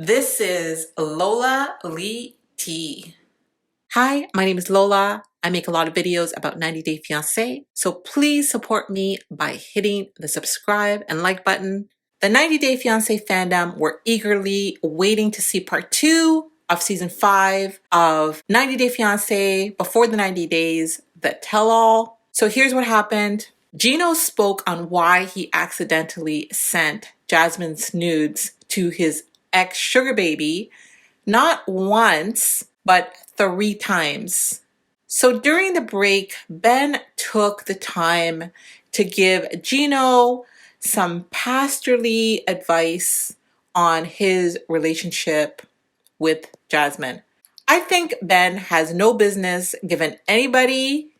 This is Lola Lee T. Hi, my name is Lola. I make a lot of videos about 90 Day Fiance, so please support me by hitting the subscribe and like button. The 90 Day Fiance fandom were eagerly waiting to see part 2 of season 5 of 90 Day Fiance Before the 90 Days, the tell-all. So here's what happened. Gino spoke on why he accidentally sent Jasmin's nudes to his ex-sugar baby, not once, but 3 times. So during the break, Ben took the time to give Gino some pastorly advice on his relationship with Jasmin. I think Ben has no business giving anybody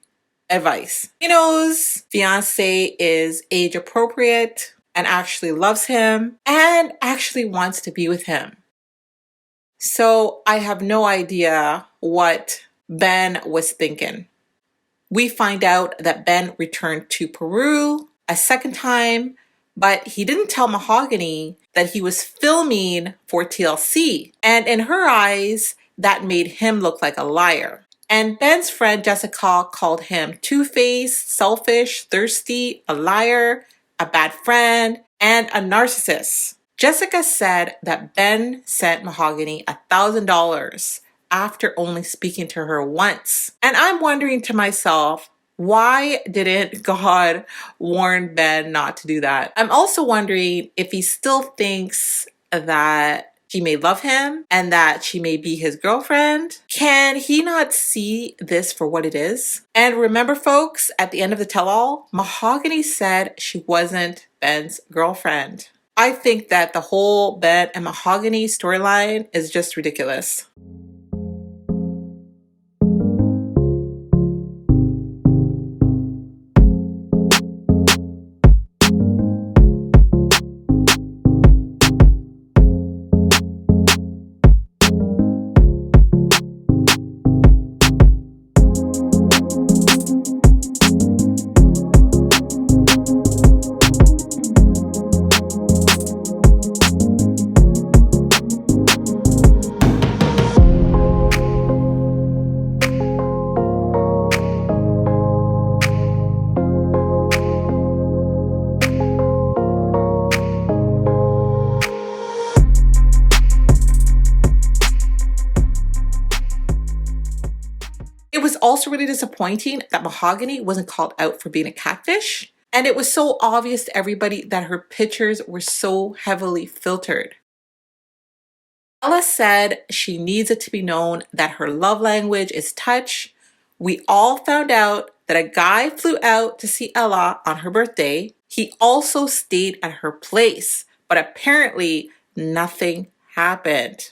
advice. He knows Fiance is age appropriate and actually loves him and actually wants to be with him. So I have no idea what Ben was thinking. We find out that Ben returned to Peru a second time, but he didn't tell Mahogany that he was filming for TLC. And in her eyes, that made him look like a liar. And Ben's friend Jessica called him two-faced, selfish, thirsty, a liar, a bad friend, and a narcissist. Jessica said that Ben sent Mahogany $1,000 after only speaking to her once. And I'm wondering to myself, why didn't God warn Ben not to do that? I'm also wondering if he still thinks that she may love him and that she may be his girlfriend. Can he not see this for what it is? And remember, folks, at the end of the tell-all, Mahogany said she wasn't Ben's girlfriend. I think that the whole Ben and Mahogany storyline is just ridiculous. It was also really disappointing that Mahogany wasn't called out for being a catfish. And it was so obvious to everybody that her pictures were so heavily filtered. Ella said she needs it to be known that her love language is touch. We all found out that a guy flew out to see Ella on her birthday. He also stayed at her place, but apparently nothing happened.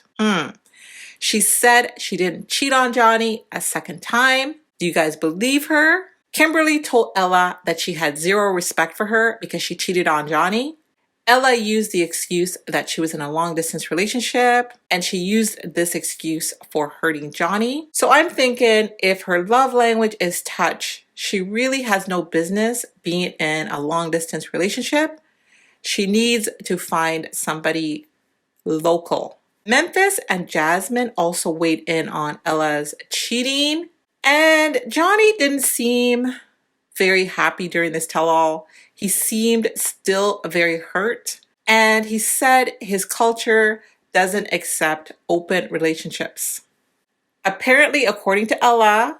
She said she didn't cheat on Johnny a second time. Do you guys believe her? Kimberly told Ella that she had zero respect for her because she cheated on Johnny. Ella used the excuse that she was in a long-distance relationship, and she used this excuse for hurting Johnny. So I'm thinking if her love language is touch, she really has no business being in a long-distance relationship. She needs to find somebody local. Memphis and Jasmin also weighed in on Ella's cheating, and Johnny didn't seem very happy during this tell-all. He seemed still very hurt, and he said his culture doesn't accept open relationships. Apparently, according to Ella,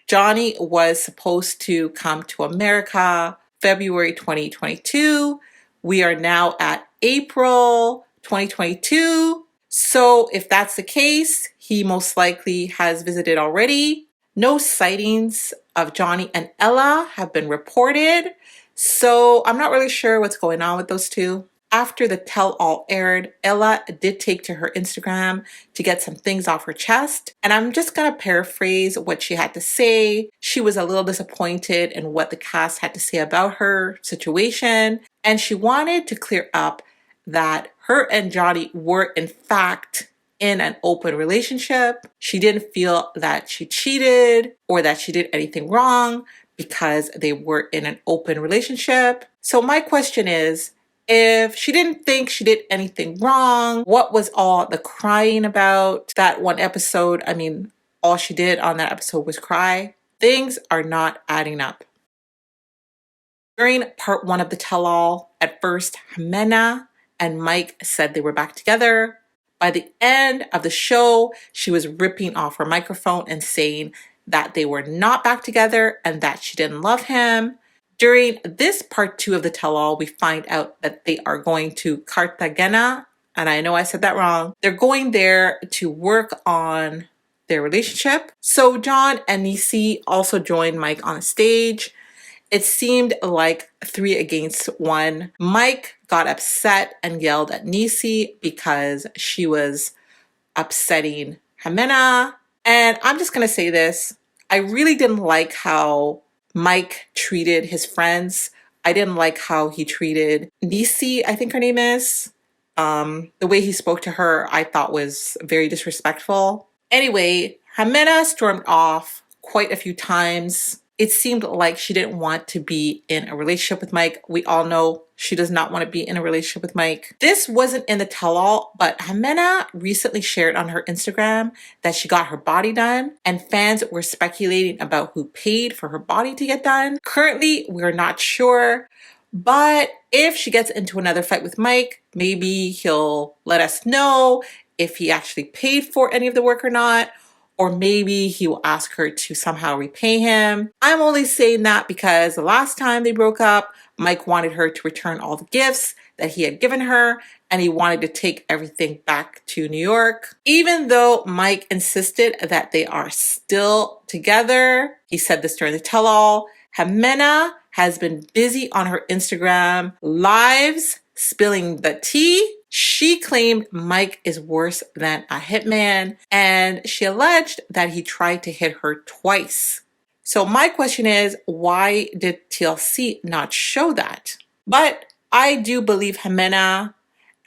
Johnny was supposed to come to America February 2022. We are now at April 2022. So if that's the case, he most likely has visited already. No sightings of Johnny and Ella have been reported, so I'm not really sure what's going on with those two. After the tell-all aired, Ella did take to her Instagram to get some things off her chest, and I'm just gonna paraphrase what she had to say. She was a little disappointed in what the cast had to say about her situation, and she wanted to clear up that her and Johnny were in fact in an open relationship. She didn't feel that she cheated or that she did anything wrong because they were in an open relationship. So my question is, if she didn't think she did anything wrong. What was all the crying about? That one episode, I mean, all she did on that episode was cry. Things are not adding up. During part 1 of the tell-all, at first, Ximena and Mike said they were back together. By the end of the show, she was ripping off her microphone and saying that they were not back together and that she didn't love him. During this part 2 of the tell-all, we find out that they are going to Cartagena, and I know I said that wrong. They're going there to work on their relationship. So John and Niecy also joined Mike on stage. It seemed like 3 against 1. Mike got upset and yelled at Niecy because she was upsetting Ximena. And I'm just going to say this. I really didn't like how Mike treated his friends. I didn't like how he treated Niecy, I think her name is. The way he spoke to her, I thought was very disrespectful. Anyway, Ximena stormed off quite a few times. It seemed like she didn't want to be in a relationship with Mike. We all know she does not want to be in a relationship with Mike. This wasn't in the tell-all, but Ximena recently shared on her Instagram that she got her body done, and fans were speculating about who paid for her body to get done. Currently, we're not sure, but if she gets into another fight with Mike, maybe he'll let us know if he actually paid for any of the work or not. Or maybe he will ask her to somehow repay him. I'm only saying that because the last time they broke up, Mike wanted her to return all the gifts that he had given her, and he wanted to take everything back to New York. Even though Mike insisted that they are still together, he said this during the tell-all, Ximena has been busy on her Instagram lives spilling the tea. She claimed Mike is worse than a hitman, and she alleged that he tried to hit her twice. So my question is, why did TLC not show that? But I do believe Ximena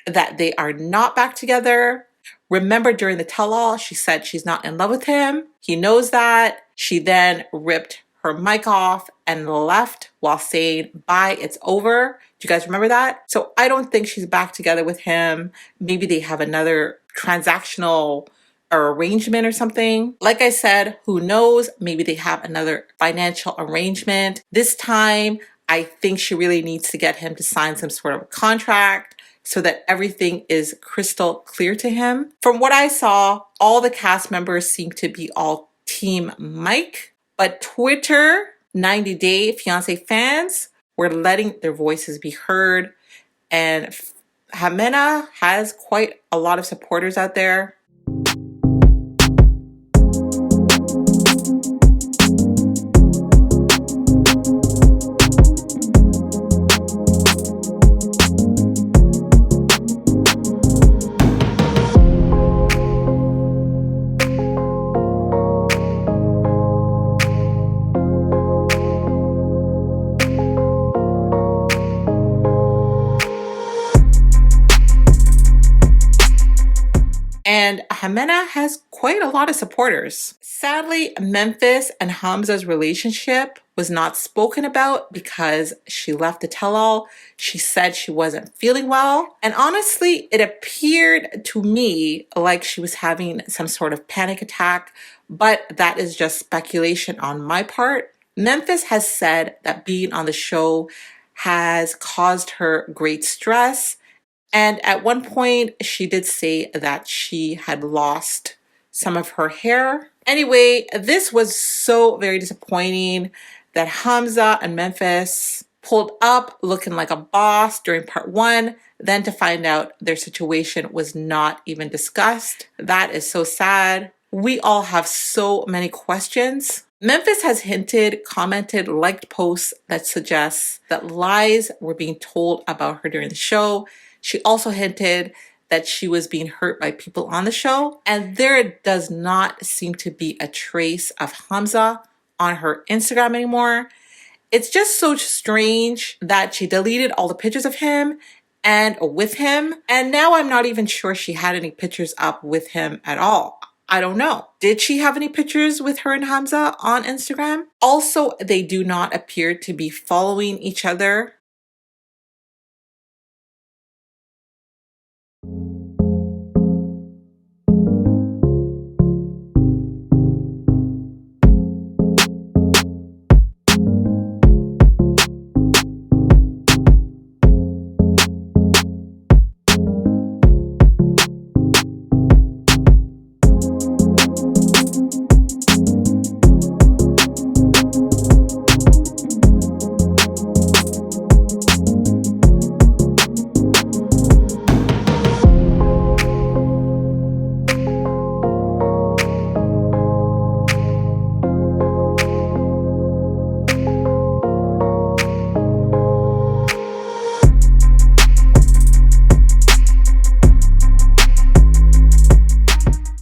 that they are not back together. Remember during the tell-all, she said she's not in love with him. He knows that. She then ripped her mic off and left while saying, bye, it's over. Do you guys remember that? So I don't think she's back together with him. Maybe they have another transactional arrangement or something. Like I said, who knows? Maybe they have another financial arrangement. This time, I think she really needs to get him to sign some sort of contract so that everything is crystal clear to him. From what I saw, all the cast members seem to be all Team Mike, but Twitter 90 Day Fiance fans were letting their voices be heard, and Ximena has quite a lot of supporters out there. And Ximena has quite a lot of supporters. Sadly, Memphis and Hamza's relationship was not spoken about because she left the tell-all. She said she wasn't feeling well. And honestly, it appeared to me like she was having some sort of panic attack, but that is just speculation on my part. Memphis has said that being on the show has caused her great stress. And at one point, she did say that she had lost some of her hair. Anyway, this was so very disappointing that Hamza and Memphis pulled up looking like a boss during part 1, then to find out their situation was not even discussed. That is so sad. We all have so many questions. Memphis has hinted, commented, liked posts that suggest that lies were being told about her during the show. She also hinted that she was being hurt by people on the show, and there does not seem to be a trace of Hamza on her Instagram anymore. It's just so strange that she deleted all the pictures of him and with him, and now I'm not even sure she had any pictures up with him at all. I don't know. Did she have any pictures with her and Hamza on Instagram? Also, they do not appear to be following each other.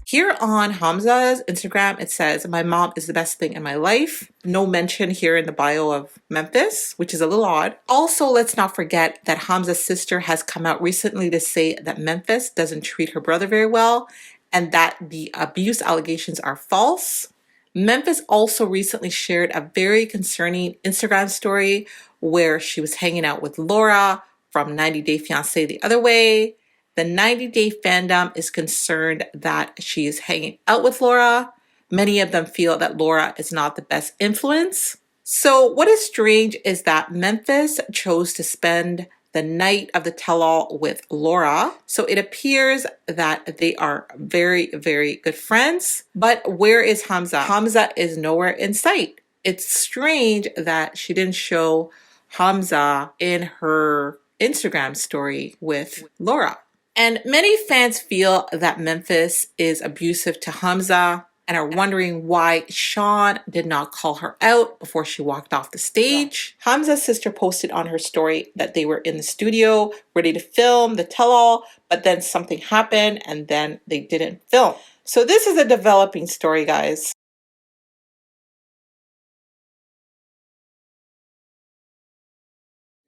Here on Hamza's Instagram, it says, "My mom is the best thing in my life." No mention here in the bio of Memphis, which is a little odd. Also, let's not forget that Hamza's sister has come out recently to say that Memphis doesn't treat her brother very well and that the abuse allegations are false. Memphis also recently shared a very concerning Instagram story where she was hanging out with Laura from 90 Day Fiance the other way. The 90 Day fandom is concerned that she is hanging out with Laura. Many of them feel that Laura is not the best influence. So what is strange is that Memphis chose to spend the night of the tell-all with Laura. So it appears that they are very, very good friends. But where is Hamza? Hamza is nowhere in sight. It's strange that she didn't show Hamza in her Instagram story with Laura. And many fans feel that Memphis is abusive to Hamza and are wondering why Sean did not call her out before she walked off the stage. Yeah. Hamza's sister posted on her story that they were in the studio ready to film the tell-all, but then something happened and then they didn't film. So this is a developing story, guys.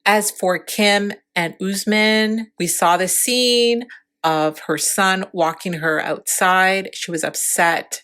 As for Kim and Uzman, we saw the scene of her son walking her outside. She was upset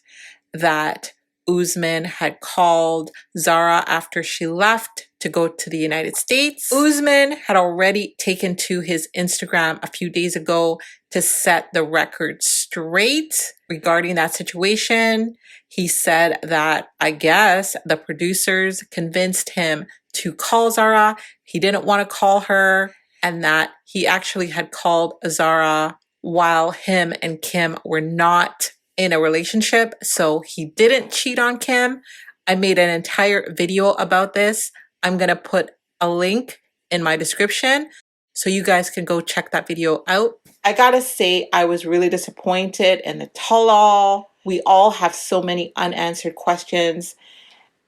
that Uzman had called Zara after she left to go to the United States. Uzman had already taken to his Instagram a few days ago to set the record straight regarding that situation. He said that, I guess, the producers convinced him to call Zara. He didn't want to call her, and that he actually had called Zara while him and Kim were not in a relationship. So he didn't cheat on Kim. I made an entire video about this. I'm going to put a link in my description so you guys can go check that video out. I gotta say, I was really disappointed in the tell-all. We all have so many unanswered questions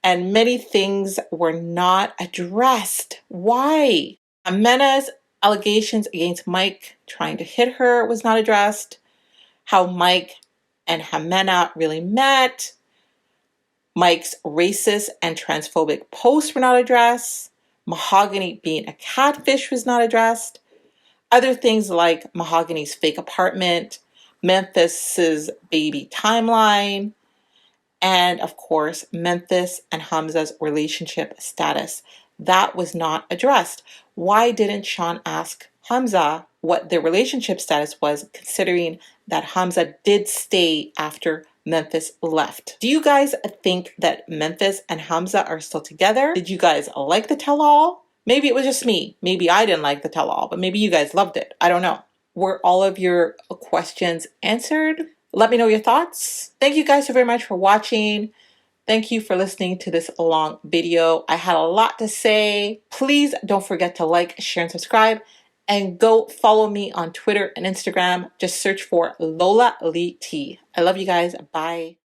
and many things were not addressed. Why? Ximena's allegations against Mike trying to hit her was not addressed. How Mike and Ximena really met. Mike's racist and transphobic posts were not addressed. Mahogany being a catfish was not addressed. Other things like Mahogany's fake apartment, Memphis's baby timeline, and of course, Memphis and Hamza's relationship status. That was not addressed. Why didn't Sean ask Hamza what their relationship status was, considering that Hamza did stay after Memphis left? Do you guys think that Memphis and Hamza are still together? Did you guys like the tell-all? Maybe it was just me. Maybe I didn't like the tell-all, but maybe you guys loved it. I don't know. Were all of your questions answered? Let me know your thoughts. Thank you guys so very much for watching. Thank you for listening to this long video. I had a lot to say. Please don't forget to like, share, and subscribe. And go follow me on Twitter and Instagram. Just search for Lola Lee T. I love you guys. Bye.